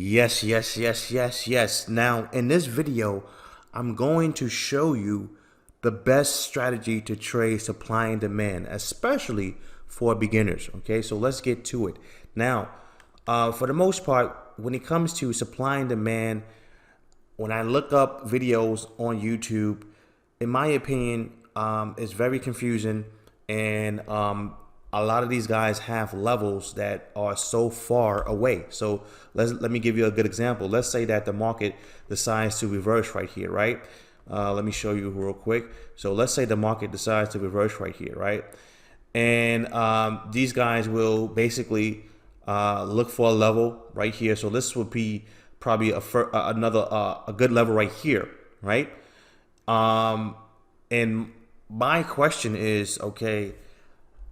Yes. Now, in this video, I'm going to show you the best strategy to trade supply and demand, especially for beginners. Okay, so let's get to it. Now, for the most part, when it comes to supply and demand, when I look up videos on YouTube, in my opinion, it's very confusing, and a lot of these guys have levels that are so far away. So let me give you a good example. Let's say that the market decides to reverse right here, right? Let me show you real quick. So let's say the market decides to reverse right here, right? And these guys will basically look for a level right here. So this would be probably a good level right here, right? And my question is, okay,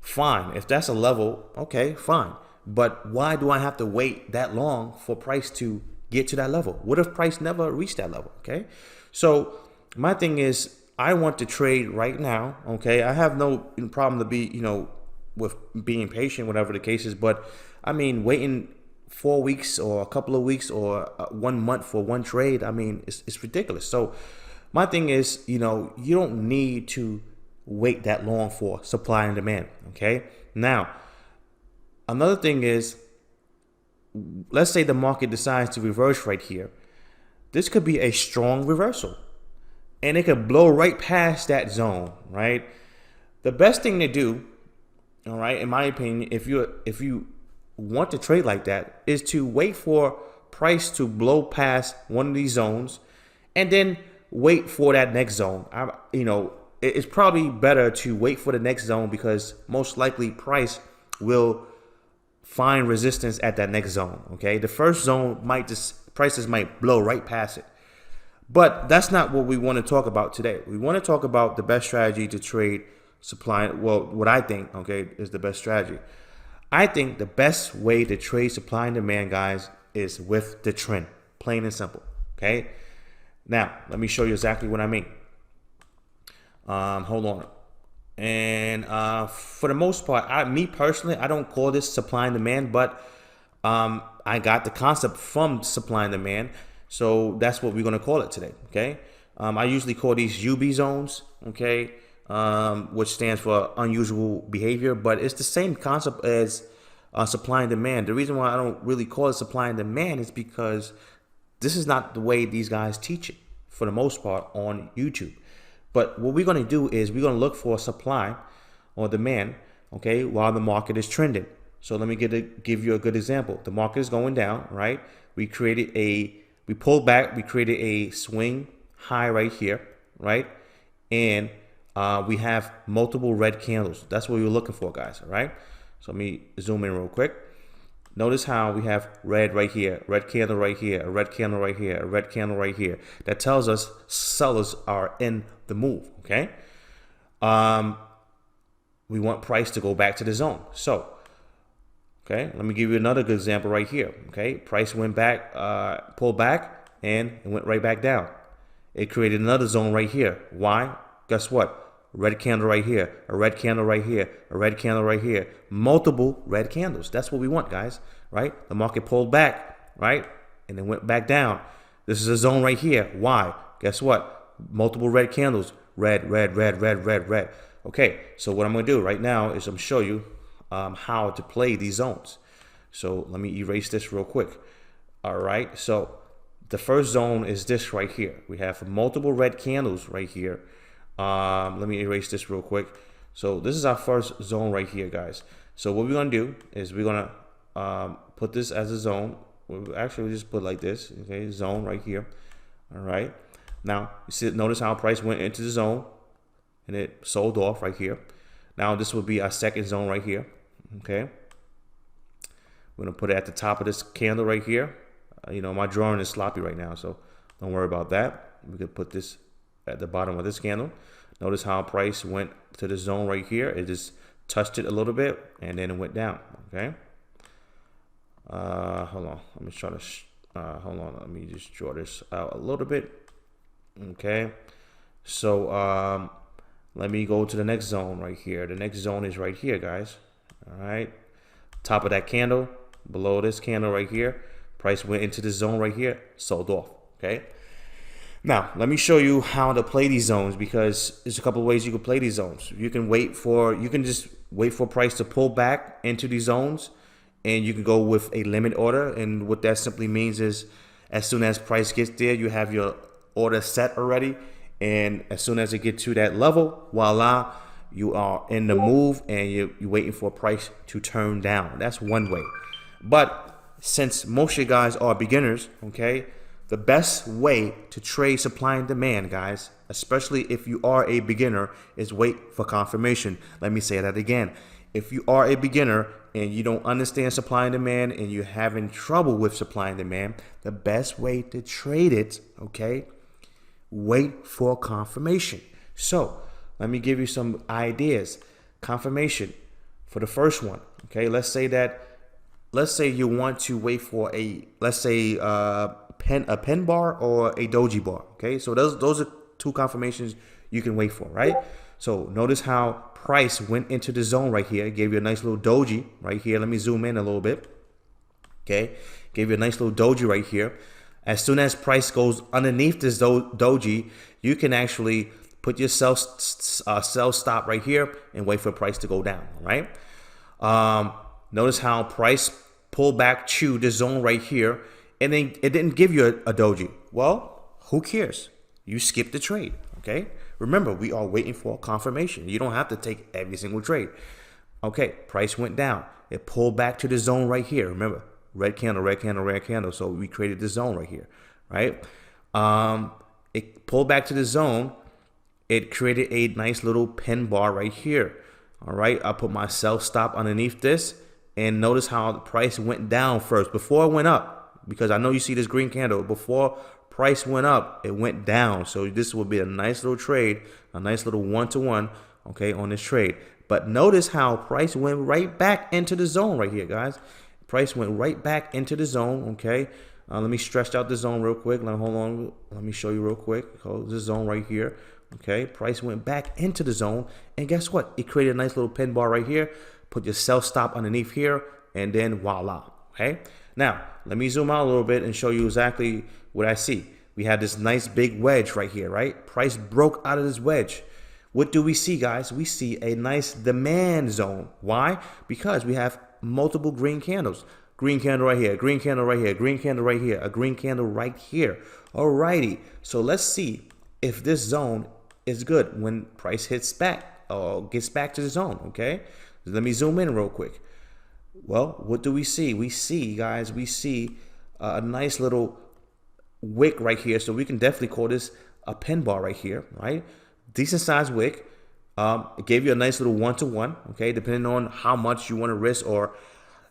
fine. If that's a level, okay, fine. But why do I have to wait that long for price to get to that level? What if price never reached that level? Okay. So my thing is, I want to trade right now. Okay. I have no problem to be, with being patient, whatever the case is. But I mean, waiting 4 weeks or a couple of weeks or 1 month for one trade, I mean, it's ridiculous. So my thing is, you don't need to wait that long for supply and demand. Okay. Now, another thing is, let's say the market decides to reverse right here. This could be a strong reversal, and it could blow right past that zone, right? The best thing to do, all right, in my opinion, if you want to trade like that, is to wait for price to blow past one of these zones, and then wait for that next zone. It's probably better to wait for the next zone, because most likely price will find resistance at that next zone. Okay, the first zone prices might blow right past it, but that's not what we want to talk about today. We want to talk about the best strategy to trade supply. Well, what I think, okay, is the best strategy. I think the best way to trade supply and demand, guys, is with the trend, plain and simple. Okay. Now, let me show you exactly what I mean. Hold on. And for the most part, me personally, I don't call this supply and demand, but I got the concept from supply and demand. So that's what we're going to call it today. Okay. I usually call these UB zones. Okay. Which stands for unusual behavior, but it's the same concept as supply and demand. The reason why I don't really call it supply and demand is because this is not the way these guys teach it for the most part on YouTube. But what we're going to do is we're going to look for supply or demand, okay, while the market is trending. So let me give you a good example. The market is going down, right? We pulled back, we created a swing high right here, right? And we have multiple red candles. That's what we're looking for, guys, all right? So let me zoom in real quick. Notice how we have red right here, red candle right here, a red candle right here, a red candle right here. That tells us sellers are in the move, okay? We want price to go back to the zone. So, okay, let me give you another good example right here, okay? Price went back, pulled back, and it went right back down. It created another zone right here. Why? Guess what? Red candle right here, a red candle right here, a red candle right here, multiple red candles. That's what we want, guys, right? The market pulled back, right? And then went back down. This is a zone right here. Why? Guess what? Multiple red candles, red. Okay, so what I'm going to do right now is I'm show you how to play these zones. So let me erase this real quick. All right, so the first zone is this right here. We have multiple red candles right here. Let me erase this real quick. So this is our first zone right here, guys. So what we're going to do is we're going to put this as a zone. We'll actually just put like this, okay, zone right here. All right. Now, you see, notice how price went into the zone and it sold off right here. Now, this will be our second zone right here, okay. We're going to put it at the top of this candle right here. My drawing is sloppy right now, so don't worry about that. We could put this at the bottom of this candle. Notice how price went to the zone right here. It just touched it a little bit and then it went down. Okay. Hold on. Let me try to. Hold on. Let me just draw this out a little bit. Okay. So let me go to the next zone right here. The next zone is right here, guys. All right. Top of that candle, below this candle right here. Price went into the zone right here, sold off. Okay. Now, let me show you how to play these zones, because there's a couple of ways you can play these zones. You can just wait for price to pull back into these zones, and you can go with a limit order. And what that simply means is, as soon as price gets there, you have your order set already. And as soon as it gets to that level, voila, you are in the move, and you're waiting for price to turn down. That's one way. But since most of you guys are beginners, okay, the best way to trade supply and demand, guys, especially if you are a beginner, is wait for confirmation. Let me say that again. If you are a beginner and you don't understand supply and demand, and you're having trouble with supply and demand, the best way to trade it, okay, wait for confirmation. So let me give you some ideas. Confirmation for the first one. Okay, let's say you want to wait for a pen bar or a doji bar. Okay, so those are two confirmations you can wait for, right? So notice how price went into the zone right here. It gave you a nice little doji right here. Let me zoom in a little bit. Okay, gave you a nice little doji right here. As soon as price goes underneath this doji, you can actually put your sell stop right here and wait for price to go down. Right? Notice how price pulled back to the zone right here, and then it didn't give you a doji. Well, who cares? You skip the trade. Okay. Remember, we are waiting for confirmation. You don't have to take every single trade. Okay. Price went down. It pulled back to the zone right here. Remember, red candle, red candle, red candle. So we created this zone right here, right? It pulled back to the zone. It created a nice little pin bar right here. All right. I put my sell stop underneath this, and notice how the price went down first before it went up, because I know you see this green candle. Before price went up, it went down. So this will be a nice little trade, a nice little one-to-one, okay, on this trade. But notice how price went right back into the zone right here, guys. Price went right back into the zone, okay? Let me stretch out the zone real quick. Hold on. Let me show you real quick. Hold this zone right here, okay? Price went back into the zone, and guess what? It created a nice little pin bar right here. Put your sell stop underneath here, and then voila, okay? Now, let me zoom out a little bit and show you exactly what I see. We have this nice big wedge right here, right? Price broke out of this wedge. What do we see, guys? We see a nice demand zone. Why? Because we have multiple green candles. Green candle right here, green candle right here, green candle right here, a green candle right here. Alrighty, so let's see if this zone is good when price hits back or gets back to the zone, okay? Let me zoom in real quick. Well, what do we see? We see, guys, a nice little wick right here. So we can definitely call this a pin bar right here, right? Decent sized wick. It gave you a nice little one-to-one, okay? Depending on how much you want to risk or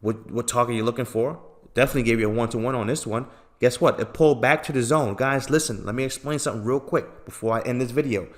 what target you're looking for. Definitely gave you a one-to-one on this one. Guess what? It pulled back to the zone. Guys, listen, let me explain something real quick before I end this video.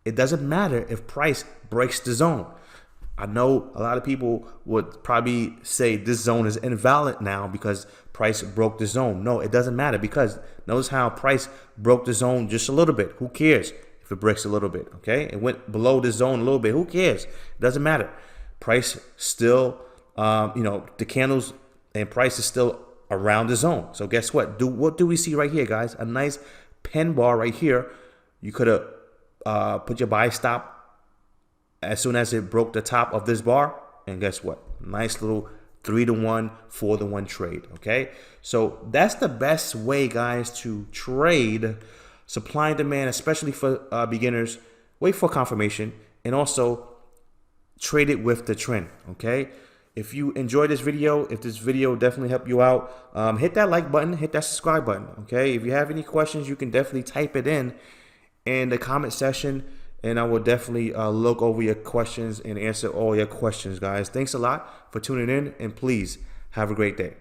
It doesn't matter if price breaks the zone. I know a lot of people would probably say this zone is invalid now because price broke the zone. No, it doesn't matter, because notice how price broke the zone just a little bit. Who cares if it breaks a little bit, okay? It went below the zone a little bit. Who cares? It doesn't matter. Price still, the candles and price is still around the zone. So guess what? What do we see right here, guys? A nice pen bar right here. You could have put your buy stop as soon as it broke the top of this bar, and guess what? Nice little 3-to-1, 4-to-1 trade, okay? So that's the best way, guys, to trade supply and demand, especially for beginners. Wait for confirmation, and also trade it with the trend, okay? If you enjoyed this video, if this video definitely helped you out, hit that like button, hit that subscribe button, okay? If you have any questions, you can definitely type it in the comment section, and I will definitely look over your questions and answer all your questions, guys. Thanks a lot for tuning in, and please have a great day.